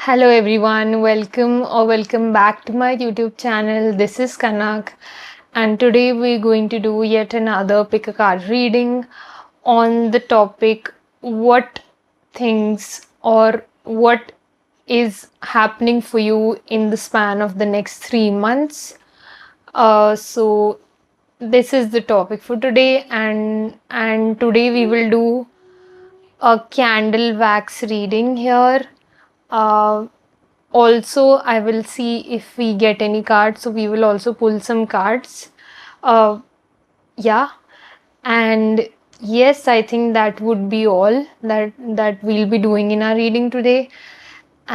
Hello everyone, welcome back to my YouTube channel. This is Kanak, and today we're going to do yet another pick a card reading on the topic what things or what is happening for you in the span of the next 3 months. So this is the topic for today, and today we will do a candle wax reading here. Uh, Also, I will see if we get any cards, so we will also pull some cards. Uh, yeah, and yes, I think that would be all that we'll be doing in our reading today.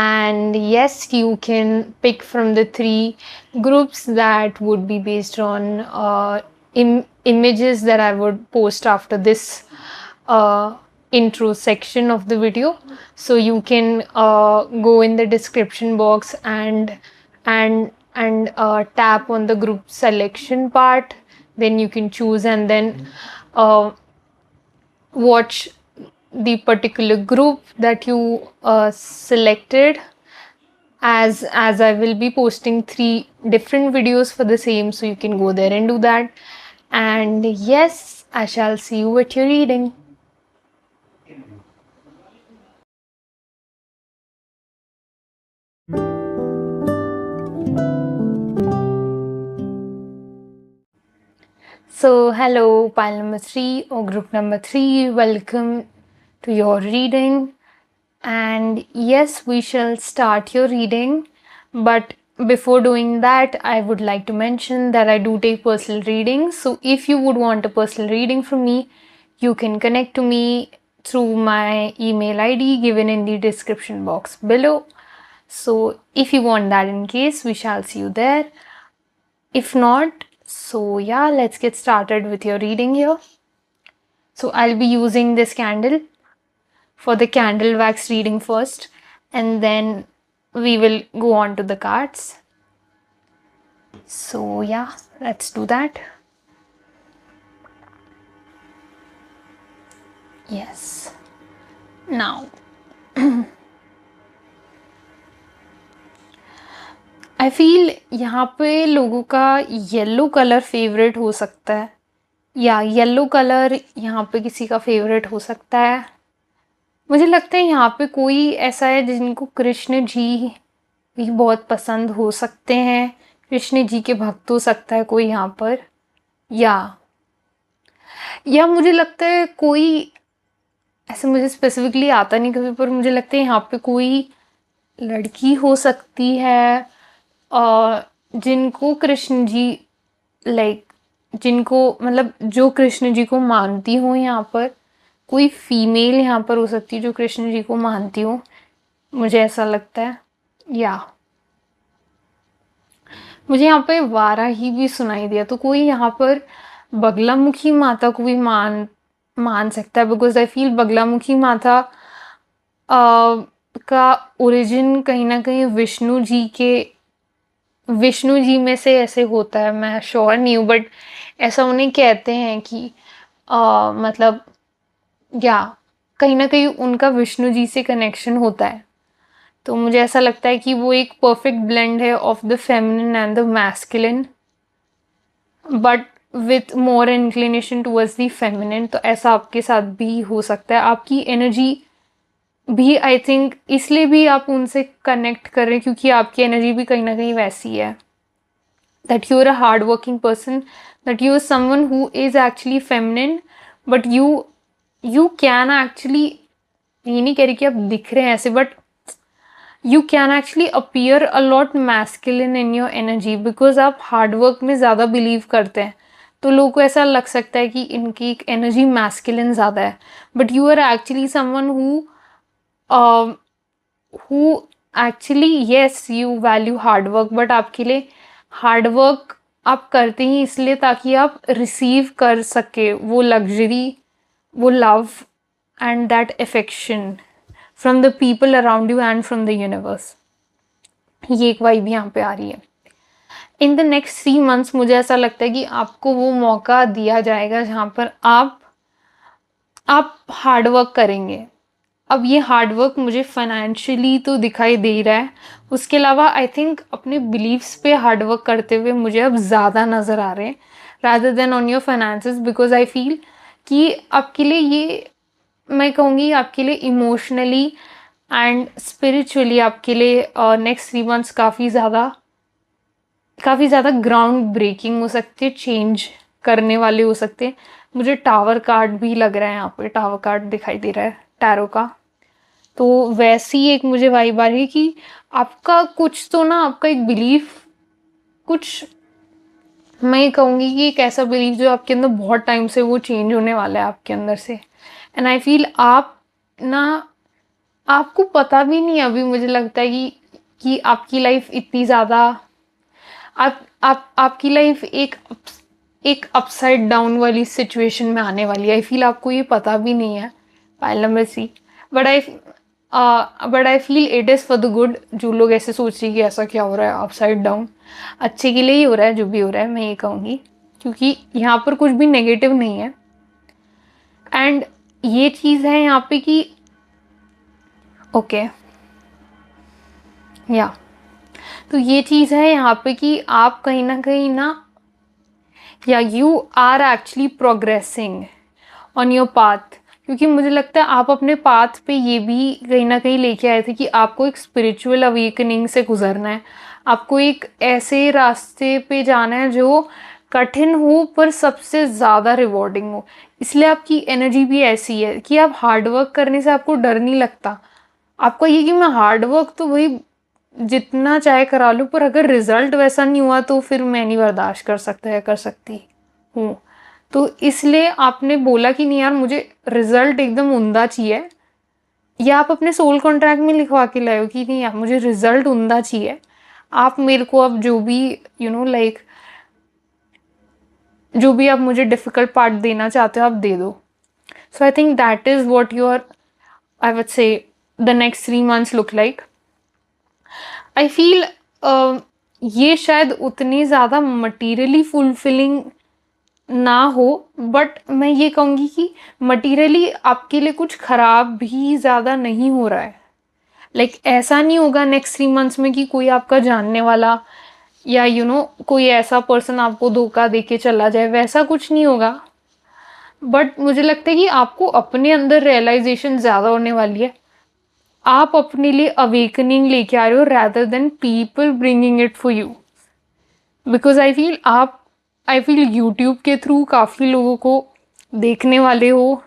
And yes, you can pick from the three groups that would be based on images that I would post after this intro section of the video. So you can go in the description box and tap on the group selection part. Then you can choose and then watch the particular group that you selected, as I will be posting 3 different videos for the same, so you can go there and do that. And yes, I shall see you at your reading. So hello, pile number 3 or group number 3, welcome to your reading. And yes, we shall start your reading, but before doing that, I would like to mention that I do take personal readings. So if you would want a personal reading from me, you can connect to me through my email ID given in the description box below. So if you want that, in case, we shall see you there. If not, so yeah, let's get started with your reading here. So I'll be using this candle for the candle wax reading first, and then we will go on to the cards. So yeah, let's do that. Yes. Now I feel यहाँ पे लोगों का yellow colour favourite हो सकता है, या yellow colour यहाँ पे किसी का फेवरेट हो सकता है. मुझे लगता है यहाँ पे कोई ऐसा है जिनको कृष्ण जी भी बहुत पसंद हो सकते हैं. कृष्ण जी के भक्त हो सकता है कोई यहाँ पर, या मुझे लगता है कोई ऐसे, मुझे स्पेसिफिकली आता नहीं कभी, पर मुझे लगता है यहाँ पे कोई लड़की हो सकती है जिनको कृष्ण जी जिनको मतलब जो कृष्ण जी को मानती हो. यहाँ पर कोई फीमेल यहाँ पर हो सकती है जो कृष्ण जी को मानती हो, मुझे ऐसा लगता है. मुझे यहाँ पे वाराही भी सुनाई दिया, तो कोई यहाँ पर बगलामुखी माता को भी मान सकता है, बिकॉज आई फील बगलामुखी माता का ओरिजिन कहीं ना कहीं विष्णु जी में से ऐसे होता है. मैं श्योर नहीं हूँ, बट ऐसा उन्हें कहते हैं कि मतलब कहीं ना कहीं उनका विष्णु जी से कनेक्शन होता है. तो मुझे ऐसा लगता है कि वो एक परफेक्ट ब्लेंड है of the feminine and the masculine, but with more inclination towards the feminine. तो ऐसा आपके साथ भी हो सकता है. आपकी एनर्जी भी आई थिंक इसलिए भी आप उनसे कनेक्ट कर रहे हैं क्योंकि आपकी एनर्जी भी कहीं ना कहीं वैसी है, that you are a hard working person, that you are someone who is actually feminine, but you can actually, ये नहीं कह रही कि आप दिख रहे हैं ऐसे, but you can actually appear a lot masculine in your energy because आप हार्ड वर्क में ज़्यादा बिलीव करते हैं. तो लोगों को ऐसा लग सकता है कि इनकी एक एनर्जी मैस्कुलिन ज़्यादा है, but you are actually someone who actually, yes, you value hard work, but आपके लिए हार्ड वर्क आप करते ही इसलिए ताकि आप रिसीव कर सके वो लग्जरी, वो love and that affection from the people around you and from the universe. ये एक वाइब यहाँ पे आ रही है. इन द नेक्स्ट 3 months मुझे ऐसा लगता है कि आपको वो मौका दिया जाएगा जहाँ पर आप हार्ड वर्क करेंगे. अब ये हार्ड वर्क मुझे फाइनेंशियली तो दिखाई दे रहा है, उसके अलावा आई थिंक अपने बिलीव्स पे हार्ड वर्क करते हुए मुझे अब ज़्यादा नज़र आ रहे हैं rather than on your finances, because I feel कि आपके लिए ये, मैं कहूँगी आपके लिए इमोशनली एंड स्पिरिचुअली आपके लिए नेक्स्ट 3 मंथ्स काफ़ी ज़्यादा ग्राउंड ब्रेकिंग हो सकती है, चेंज करने वाले हो सकते हैं। मुझे टावर कार्ड भी लग रहा है, यहाँ पे टावर कार्ड दिखाई दे रहा है टैरो का। तो वैसी एक मुझे वाइब आ रही है कि आपका कुछ तो ना, आपका एक बिलीफ, कुछ मैं ये कहूँगी कि एक ऐसा बिलीफ जो आपके अंदर बहुत टाइम से वो चेंज होने वाला है आपके अंदर से। एंड आई फील आप ना, आपको पता भी नहीं अभी, मुझे लगता है कि आपकी लाइफ इतनी ज़्यादा, आपकी लाइफ एक अपसाइड डाउन वाली सिचुएशन में आने वाली है। आई फील आपको ये पता भी नहीं है, pile number C. But I feel it is for the good. जो लोग ऐसे सोच रहे हैं कि ऐसा क्या हो रहा है अपसाइड डाउन, अच्छे के लिए ही हो रहा है जो भी हो रहा है, मैं ये कहूँगी, क्योंकि यहाँ पर कुछ भी नेगेटिव नहीं है। एंड ये चीज़ है यहाँ पे कि ओके या तो ये चीज़ है यहाँ पे कि आप कहीं ना या you are actually progressing on your path. क्योंकि मुझे लगता है आप अपने पाथ पे ये भी कहीं ना कहीं लेके आए थे कि आपको एक स्पिरिचुअल अवेकनिंग से गुजरना है, आपको एक ऐसे रास्ते पे जाना है जो कठिन हो पर सबसे ज़्यादा रिवॉर्डिंग हो। इसलिए आपकी एनर्जी भी ऐसी है कि आप हार्ड वर्क करने से आपको डर नहीं लगता। आपको ये कि मैं हार्ड वर्क तो वही जितना चाहे करा लूँ, पर अगर रिजल्ट वैसा नहीं हुआ तो फिर मैं नहीं बर्दाश्त कर सकता या कर सकती हूँ। तो इसलिए आपने बोला कि नहीं यार, मुझे रिजल्ट एकदम उम्दा चाहिए, या आप अपने सोल कॉन्ट्रैक्ट में लिखवा के लाए हो कि नहीं यार मुझे रिजल्ट उम्दा चाहिए, आप मेरे को अब जो भी लाइक जो भी आप मुझे डिफ़िकल्ट पार्ट देना चाहते हो आप दे दो। So I think that is what your, I would say, the next 3 months look like. I feel ये शायद उतनी ज़्यादा मटीरियली फुलफिलिंग ना हो, बट मैं ये कहूँगी कि मटीरियली आपके लिए कुछ ख़राब भी ज़्यादा नहीं हो रहा है। लाइक ऐसा नहीं होगा नेक्स्ट 3 months में कि कोई आपका जानने वाला या कोई ऐसा पर्सन आपको धोखा दे के चला जाए, वैसा कुछ नहीं होगा। बट मुझे लगता है कि आपको अपने अंदर रियलाइजेशन ज़्यादा होने वाली है। आप अपने लिए अवेकनिंग लेके आ रहे हो rather than people bringing it for you. Because I feel YouTube के थ्रू काफ़ी लोगों को देखने वाले हो,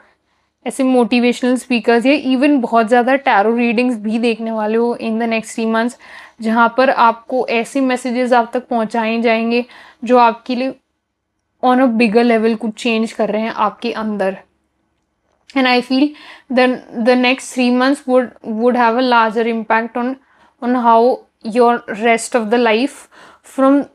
ऐसे मोटिवेशनल स्पीकर्स या इवन बहुत ज़्यादा टैरो रीडिंग्स भी देखने वाले हो इन द नेक्स्ट 3 months, जहाँ पर आपको ऐसे मैसेजेस आप तक पहुँचाए जाएंगे जो आपके लिए ऑन अ बिगर लेवल कुछ चेंज कर रहे हैं आपके अंदर। And I feel the next 3 months would have a larger impact on how your rest of the life from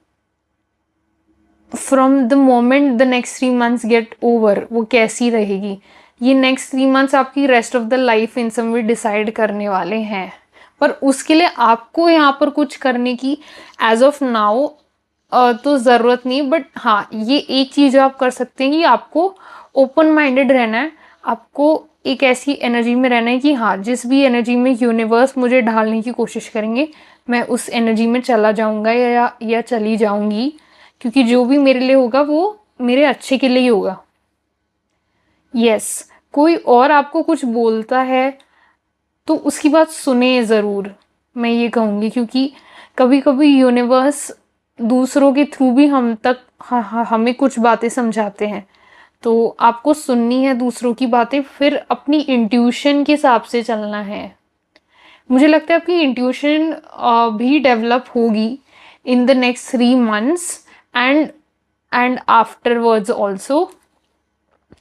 the moment the next 3 months get over वो कैसी रहेगी। ये next 3 months आपकी rest of the life इन सब में decide करने वाले हैं, पर उसके लिए आपको यहाँ पर कुछ करने की एज ऑफ नाउ तो ज़रूरत नहीं। बट हाँ, ये एक चीज़ आप कर सकते हैं कि आपको ओपन माइंडेड रहना है, आपको एक ऐसी एनर्जी में रहना है कि हाँ, जिस भी एनर्जी में यूनिवर्स मुझे ढालने की कोशिश करेंगे मैं उस एनर्जी में चला जाऊँगा या चली जाऊँगी, क्योंकि जो भी मेरे लिए होगा वो मेरे अच्छे के लिए ही होगा। यस, कोई और आपको कुछ बोलता है तो उसकी बात सुने ज़रूर, मैं ये कहूँगी, क्योंकि कभी कभी यूनिवर्स दूसरों के थ्रू भी हम तक हमें कुछ बातें समझाते हैं। तो आपको सुननी है दूसरों की बातें, फिर अपनी इंट्यूशन के हिसाब से चलना है। मुझे लगता है आपकी इंट्यूशन भी डेवलप होगी in the next 3 months and afterwards also.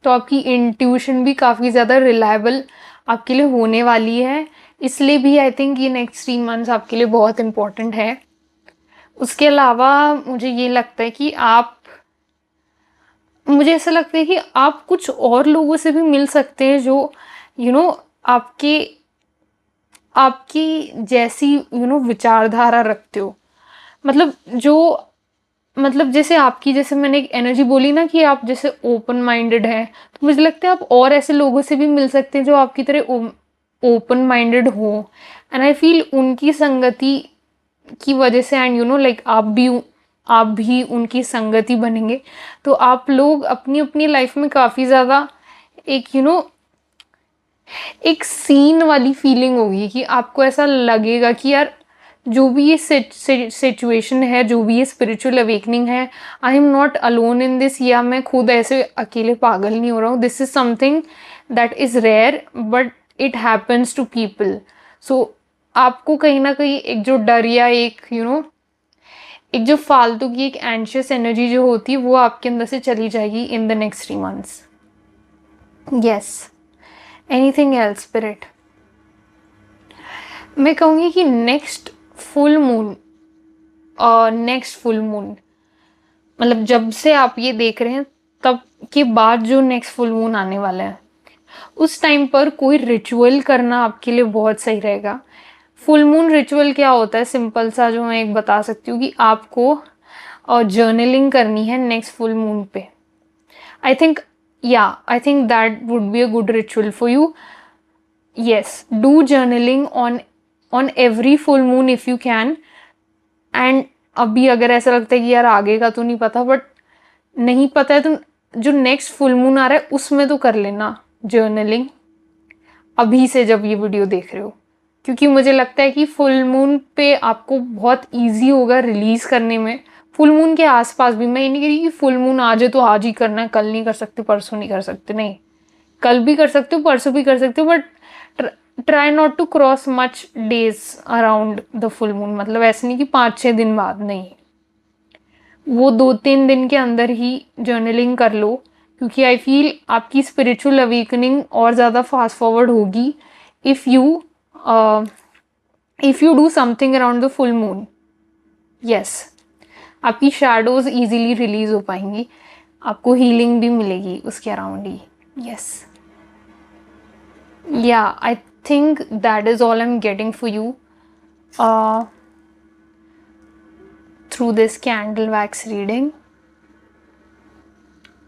तो आपकी इंट्यूशन भी काफ़ी ज़्यादा रिलायबल आपके लिए होने वाली है, इसलिए भी आई थिंक ये नेक्स्ट 3 months आपके लिए बहुत इम्पोर्टेंट है। उसके अलावा मुझे ये लगता है कि मुझे ऐसा लगता है कि आप कुछ और लोगों से भी मिल सकते हैं जो आपकी जैसी विचारधारा रखते हो। मतलब जैसे मैंने एक एनर्जी बोली ना कि आप जैसे ओपन माइंडेड हैं, तो मुझे लगता है आप और ऐसे लोगों से भी मिल सकते हैं जो आपकी तरह ओपन माइंडेड हो, एंड आई फील उनकी संगति की वजह से, एंड यू नो लाइक आप भी उनकी संगति बनेंगे, तो आप लोग अपनी अपनी लाइफ में काफ़ी ज़्यादा एक एक सीन वाली फीलिंग होगी कि आपको ऐसा लगेगा कि यार जो भी ये सिचुएशन है, जो भी ये स्पिरिचुअल अवेकनिंग है, I am not alone in this, या मैं खुद ऐसे अकेले पागल नहीं हो रहा हूँ. This is something that is rare but it happens to people. So आपको कहीं ना कहीं एक जो डर या एक एक जो फालतू की एक एंशियस एनर्जी जो होती है वो आपके अंदर से चली जाएगी in the next 3 months. Yes. Anything else spirit? मैं कहूँगी कि नेक्स्ट फुल मून मतलब जब से आप ये देख रहे हैं तब के बाद जो नेक्स्ट फुल मून आने वाला है, उस टाइम पर कोई रिचुअल करना आपके लिए बहुत सही रहेगा. फुल मून रिचुअल क्या होता है, सिंपल सा जो मैं एक बता सकती हूँ कि आपको जर्नलिंग करनी है नेक्स्ट फुल मून पे. आई think that would be a good ritual for you. yes, do journaling on every full moon if you can. And अभी अगर ऐसा लगता है कि यार आगे का तो नहीं पता, बट नहीं पता है तो जो नेक्स्ट फुल मून आ रहा है उसमें तो कर लेना जर्नलिंग अभी से, जब ये वीडियो देख रहे हो, क्योंकि मुझे लगता है कि फुल मून पे आपको बहुत ईजी होगा रिलीज करने में. फुल मून के आसपास भी, मैं ये नहीं कह रही कि फुल मून आ जाए तो आज ही करना है, कल नहीं कर सकते, परसों नहीं कर सकते, नहीं, कल भी कर सकते हो, परसों भी कर सकते हो, but try not to cross much days around the full moon. मतलब ऐसे नहीं कि 5-6 दिन बाद, नहीं, वो 2-3 दिन के अंदर ही जर्नलिंग कर लो, क्योंकि आई फील आपकी स्पिरिचुअल अवेकनिंग और ज़्यादा फास्ट फॉरवर्ड होगी if you do something around the full moon. Yes, आपकी शैडोज इजीली रिलीज हो पाएंगी, आपको हीलिंग भी मिलेगी उसके around he. Yes. Yeah, I think that is all I'm getting for you through this candle wax reading.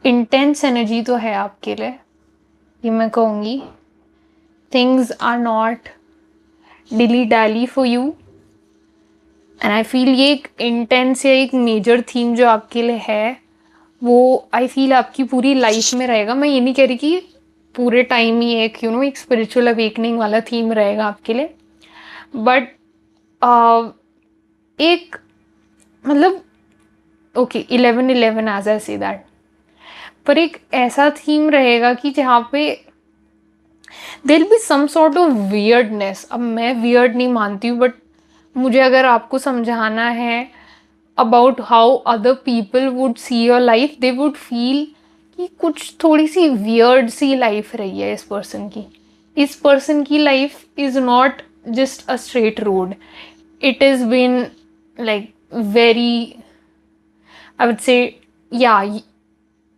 Intense energy तो है आपके लिए, ये मैं कहूँगी. Things are not dilly-dally for you. And I feel ये एक intense या एक major theme जो आपके लिए है, वो I feel आपकी पूरी लाइफ में रहेगा. मैं ये नहीं कह रही कि पूरे टाइम ही एक एक स्पिरिचुअल अवेकनिंग वाला थीम रहेगा आपके लिए, बट एक मतलब okay 11-11 as I say that, पर एक ऐसा थीम रहेगा कि जहाँ पे there be some sort of weirdness. अब मैं वियर्ड नहीं मानती हूँ, बट मुझे अगर आपको समझाना है about how other people would see your life, they would feel कि कुछ थोड़ी सी वियर्ड सी लाइफ रही है इस पर्सन की. इस पर्सन की life is not just a straight road, it is been like very, I would say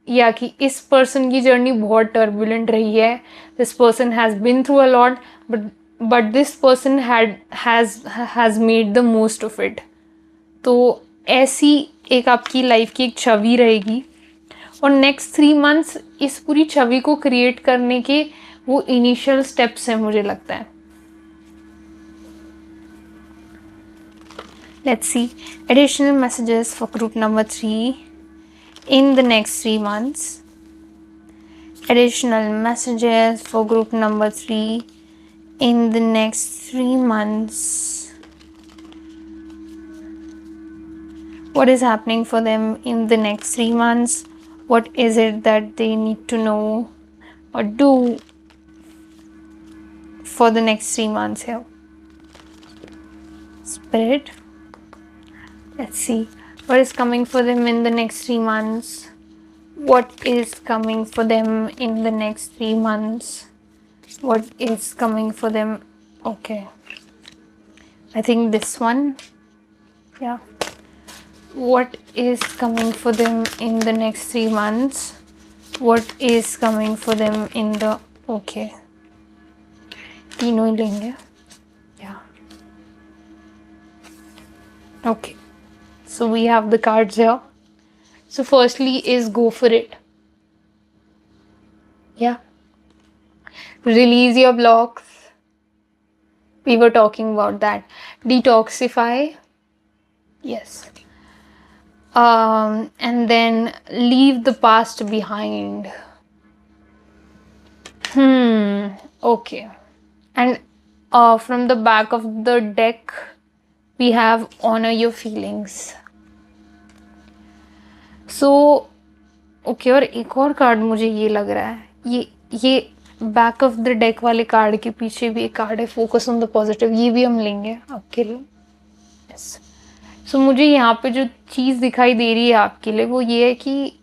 या कि इस पर्सन की जर्नी बहुत टर्बुलेंट रही है. This person has been through a lot, but this person has made the most of it. तो ऐसी एक आपकी लाइफ की एक छवि रहेगी, और नेक्स्ट 3 months इस पूरी छवि को क्रिएट करने के वो इनिशियल स्टेप्स हैं, मुझे लगता है. Let's see additional messages for group number 3 in the next 3 months. Additional messages for group number 3 in the next 3 months. What is happening for them in the next 3 months? What is it that they need to know or do for the next 3 months here? Spirit, let's see. What is coming for them in the next 3 months? What is coming for them in the next 3 months? What is coming for them? Okay. I think this one. Yeah. What is coming for them in the next 3 months? What is coming for them in the... Okay. तीनों ही लेंगे. Yeah. Okay. So we have the cards here. So firstly is go for it. Yeah. Release your blocks. We were talking about that. Detoxify. Yes. And then leave the past behind. Okay. And from the back of the deck, we have honor your feelings. So okay और एक और card मुझे ये लग रहा है, ये back of the deck वाले कार्ड के पीछे भी एक कार्ड है, फोकस ऑन द पॉजिटिव, ये भी हम लेंगे आपके लिए. यस. सो मुझे यहाँ पे जो चीज़ दिखाई दे रही है आपके लिए वो ये है कि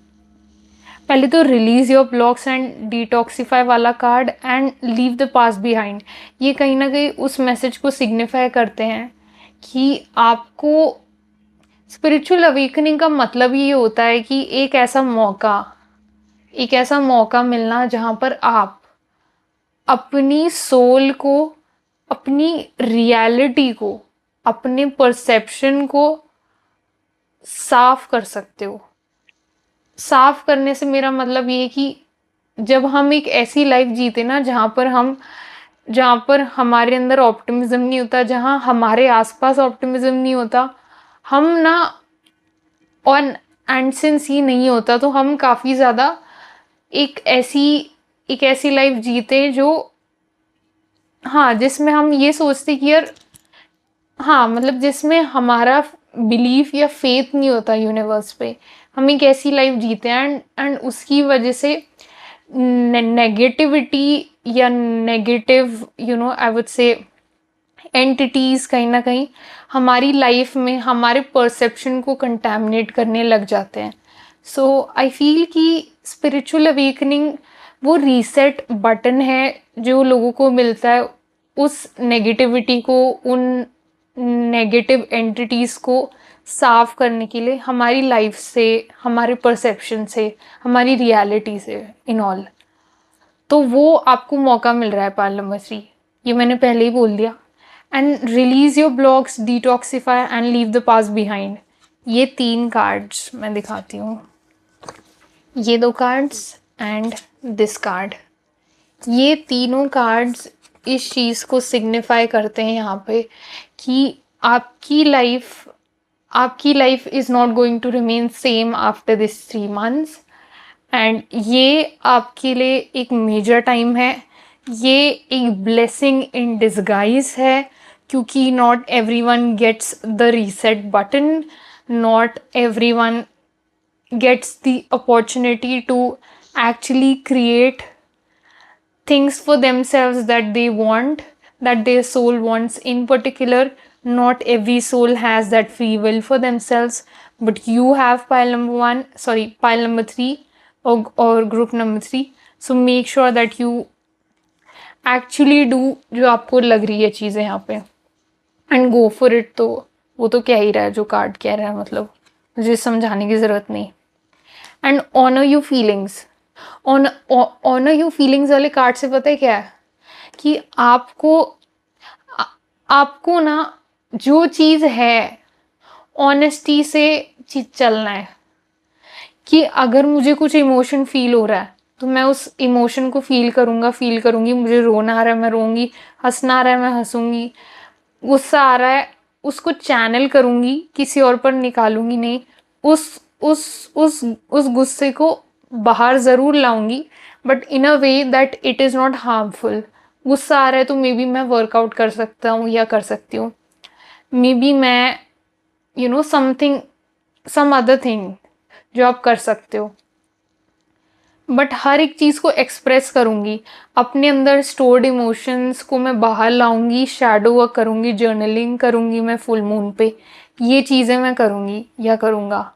पहले तो release your blocks and detoxify वाला card and leave the past behind, ये कहीं ना कहीं उस मैसेज को सिग्निफाई करते हैं कि आपको स्पिरिचुअल अवेकनिंग का मतलब ये होता है कि एक ऐसा मौका मिलना जहाँ पर आप अपनी सोल को, अपनी रियलिटी को, अपने परसेप्शन को साफ कर सकते हो. साफ करने से मेरा मतलब ये है कि जब हम एक ऐसी लाइफ जीते ना जहाँ पर हमारे अंदर ऑप्टिमिज्म नहीं होता, जहाँ हमारे आसपास ऑप्टिमिज्म नहीं होता, हम ना ऑन एंड सिंस ही नहीं होता, तो हम काफ़ी ज़्यादा एक ऐसी लाइफ जीते जो जिसमें हम ये सोचते कि यार मतलब जिसमें हमारा बिलीफ या फेथ नहीं होता यूनिवर्स पे, हम एक ऐसी लाइफ जीते हैं एंड उसकी वजह से नेगेटिविटी या नेगेटिव आई वुड से एंटिटीज़ कहीं ना कहीं हमारी लाइफ में हमारे परसेप्शन को कंटैमिनेट करने लग जाते हैं. सो आई फील कि स्पिरिचुअल अवेकनिंग वो रीसेट बटन है जो लोगों को मिलता है उस नेगेटिविटी को, उन नेगेटिव एंटिटीज़ को साफ करने के लिए हमारी लाइफ से, हमारे परसेप्शन से, हमारी रियलिटी से इन ऑल. तो वो आपको मौका मिल रहा है पार्ट नंबर 3, ये मैंने पहले ही बोल दिया. And release your blocks, detoxify and leave the past behind. ये 3 कार्ड्स मैं दिखाती हूँ, ये 2 कार्ड्स एंड दिस कार्ड. ये तीनों कार्ड्स इस चीज़ को सिग्निफाई करते हैं यहाँ पे कि आपकी life is not going to remain same after this 3 months. And ये आपके लिए एक मेजर टाइम है, ये एक ब्लेसिंग इन डिस्गाइज है, क्योंकि not everyone gets the reset button, not everyone gets the opportunity to actually create things for themselves that they want, that their soul wants in particular. Not every soul has that free will for themselves, but you have pile number 3 or group number 3. So make sure that you actually do जो आपको लग रही है चीज़ें यहाँ पे and go for it. तो वो तो कह ही रहा है जो कार्ड कह रहा है, मतलब मुझे समझाने की ज़रूरत नहीं. And honour you feelings. Honour you feelings वाले कार्ड से पता है क्या है कि आपको ना जो चीज़ है ऑनेस्टी से चलना है. कि अगर मुझे कुछ इमोशन फील हो रहा है तो मैं उस इमोशन को फील करूँगी. मुझे रोना आ रहा है मैं रोऊंगी, हंसना आ रहा है मैं हंसूंगी, गुस्सा आ रहा है उसको चैनल करूँगी, किसी और पर निकालूंगी नहीं. उस गुस्से को बाहर ज़रूर लाऊंगी, but in a way that it is not harmful. गुस्सा आ रहा है तो मे बी मैं वर्कआउट कर सकता हूँ या कर सकती हूँ, मे बी मैं सम अदर थिंग जो आप कर सकते हो. बट हर एक चीज़ को एक्सप्रेस करूँगी, अपने अंदर स्टोर्ड इमोशंस को मैं बाहर लाऊंगी, शैडो वर्क करूँगी, जर्नलिंग करूँगी मैं फुल मून पे. ये चीज़ें मैं करूँगी या करूँगा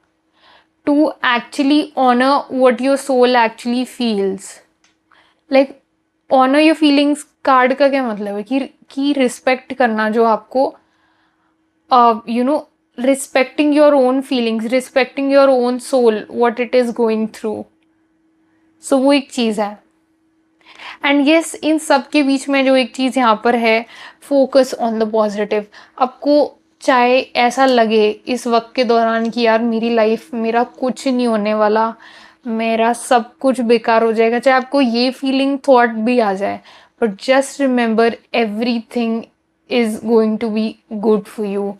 to actually honour what your soul actually feels. Like honour your feelings card का क्या मतलब है कि रिस्पेक्ट करना जो आपको respecting your own feelings, respecting your own soul, what it is going through. So वो एक चीज़ है. एंड येस, इन सब के बीच में जो एक चीज़ यहाँ पर है, फोकस ऑन द पॉजिटिव. आपको चाहे ऐसा लगे इस वक्त के दौरान कि यार मेरी लाइफ, मेरा कुछ नहीं होने वाला, मेरा सब कुछ बेकार हो जाएगा, चाहे आपको ये फीलिंग थॉट भी आ जाए, but just remember everything is going to be good for you.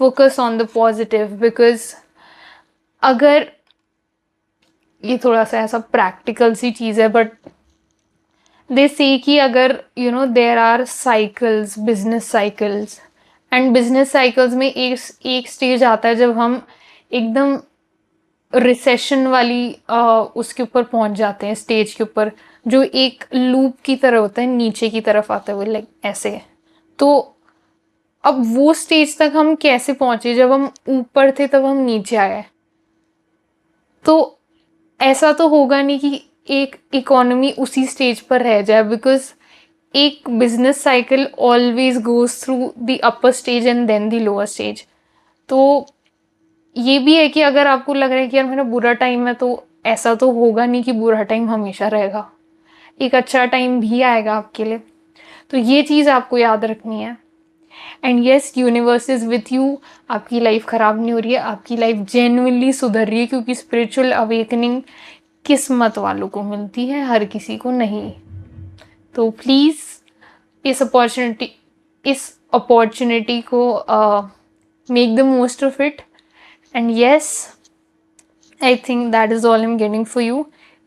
Focus on the positive, because अगर ये थोड़ा सा ऐसा प्रैक्टिकल सी चीज़ है, बट दे से कि अगर there are cycles, business cycles, and business cycles में एक स्टेज आता है जब हम एकदम रिसेशन वाली उसके ऊपर पहुंच जाते हैं, स्टेज के ऊपर, जो एक लूप की तरह होता है, नीचे की तरफ आता है वो, लाइक ऐसे। तो अब वो स्टेज तक हम कैसे पहुंचे? जब हम ऊपर थे तब हम नीचे आए। तो ऐसा तो होगा नहीं कि एक इकोनॉमी उसी स्टेज पर रह जाए, बिकॉज एक business cycle always goes through the upper stage and then the lower stage. तो ये भी है कि अगर आपको लग रहा है कि यार मेरा बुरा टाइम है, तो ऐसा तो होगा नहीं कि बुरा टाइम हमेशा रहेगा, एक अच्छा टाइम भी आएगा आपके लिए। तो ये चीज़ आपको याद रखनी है। And yes, universe is with you. आपकी लाइफ ख़राब नहीं हो रही है, आपकी लाइफ जेन्युइनली सुधर रही है, क्योंकि स्पिरिचुअल अवेकनिंग किस्मत वालों को मिलती है, हर किसी को नहीं। तो प्लीज़ इस अपॉर्चुनिटी को make the most of it. And yes, I think that is all I'm getting for you.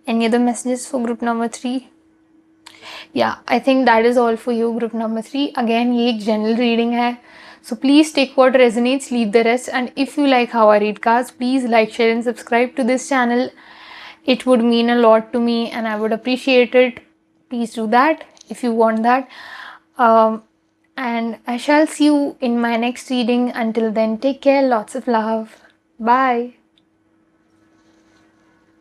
Any other messages for group number 3? Yeah, I think that is all for you, group number 3. Again, ये एक general reading है, so please take what resonates, leave the rest. And if you like how I read cards, please like, share and subscribe to this channel. It would mean a lot to me and I would appreciate it. Please do that if you want that. And I shall see you in my next reading. Until then, take care, lots of love. Bye.